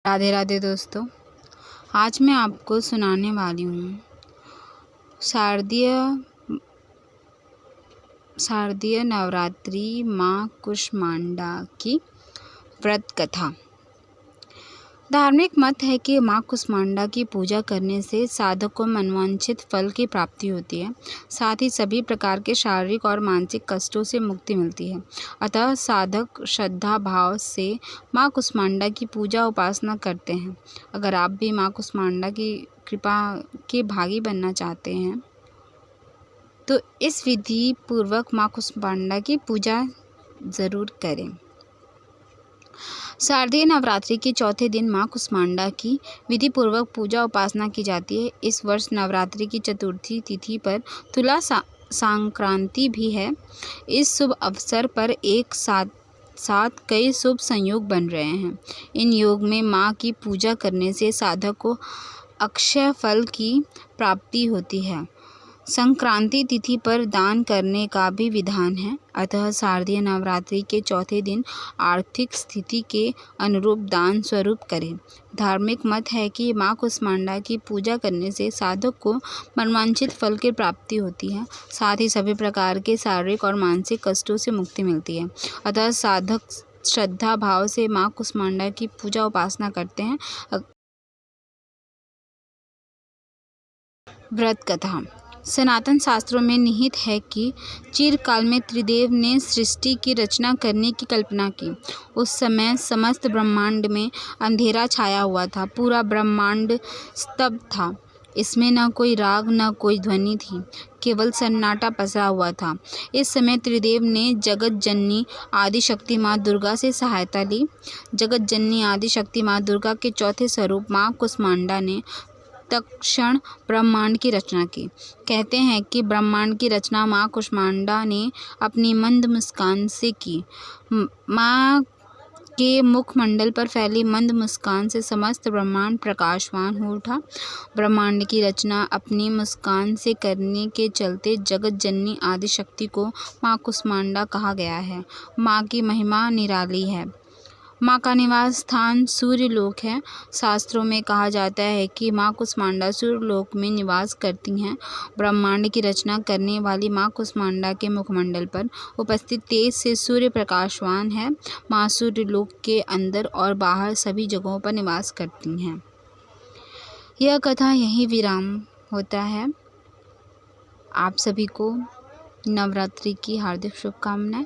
राधे राधे दोस्तों, आज मैं आपको सुनाने वाली हूँ शारदीय नवरात्रि माँ कुष्मांडा की व्रत कथा। धार्मिक मत है कि माँ कुष्मांडा की पूजा करने से साधक को मनवांछित फल की प्राप्ति होती है, साथ ही सभी प्रकार के शारीरिक और मानसिक कष्टों से मुक्ति मिलती है। अतः साधक श्रद्धा भाव से माँ कुष्मांडा की पूजा उपासना करते हैं। अगर आप भी माँ कुष्मांडा की कृपा के भागी बनना चाहते हैं तो इस विधि पूर्वक माँ कुष्मांडा की पूजा ज़रूर करें। शारदीय नवरात्रि के चौथे दिन माँ कुष्मांडा की विधि पूर्वक पूजा उपासना की जाती है। इस वर्ष नवरात्रि की चतुर्थी तिथि पर तुला संक्रांति भी है। इस शुभ अवसर पर एक साथ कई शुभ संयोग बन रहे हैं। इन योग में माँ की पूजा करने से साधक को अक्षय फल की प्राप्ति होती है। संक्रांति तिथि पर दान करने का भी विधान है। अतः शारदीय नवरात्रि के चौथे दिन आर्थिक स्थिति के अनुरूप दान स्वरूप करें। धार्मिक मत है कि माँ कुष्मांडा की पूजा करने से साधक को मनवांछित फल की प्राप्ति होती है, साथ ही सभी प्रकार के शारीरिक और मानसिक कष्टों से मुक्ति मिलती है। अतः साधक श्रद्धा भाव से माँ कुष्मांडा की पूजा उपासना करते हैं। व्रत कथा। सनातन शास्त्रों में निहित है कि चिरकाल में त्रिदेव ने सृष्टि की रचना करने की कल्पना की। उस समय समस्त ब्रह्मांड में अंधेरा छाया हुआ था। पूरा ब्रह्मांड स्तब्ध था। इसमें न कोई राग न कोई ध्वनि थी, केवल सन्नाटा पसरा हुआ था। इस समय त्रिदेव ने जगत जननी आदि शक्ति माँ दुर्गा से सहायता ली। जगत जननी आदि शक्ति माँ दुर्गा के चौथे स्वरूप माँ कुष्मांडा ने तत्क्षण ब्रह्मांड की रचना की। कहते हैं कि ब्रह्मांड की रचना माँ कुष्मांडा ने अपनी मंद मुस्कान से की। माँ के मुखमंडल पर फैली मंद मुस्कान से समस्त ब्रह्मांड प्रकाशवान हो उठा। ब्रह्मांड की रचना अपनी मुस्कान से करने के चलते जगत जननी आदि शक्ति को माँ कुष्मांडा कहा गया है। माँ की महिमा निराली है। माँ का निवास स्थान सूर्यलोक है। शास्त्रों में कहा जाता है कि माँ कुष्मांडा सूर्यलोक में निवास करती हैं। ब्रह्मांड की रचना करने वाली माँ कुष्मांडा के मुखमंडल पर उपस्थित तेज से सूर्य प्रकाशवान है। माँ सूर्यलोक के अंदर और बाहर सभी जगहों पर निवास करती हैं। यह कथा यहीं विराम होता है। आप सभी को नवरात्रि की हार्दिक शुभकामनाएं।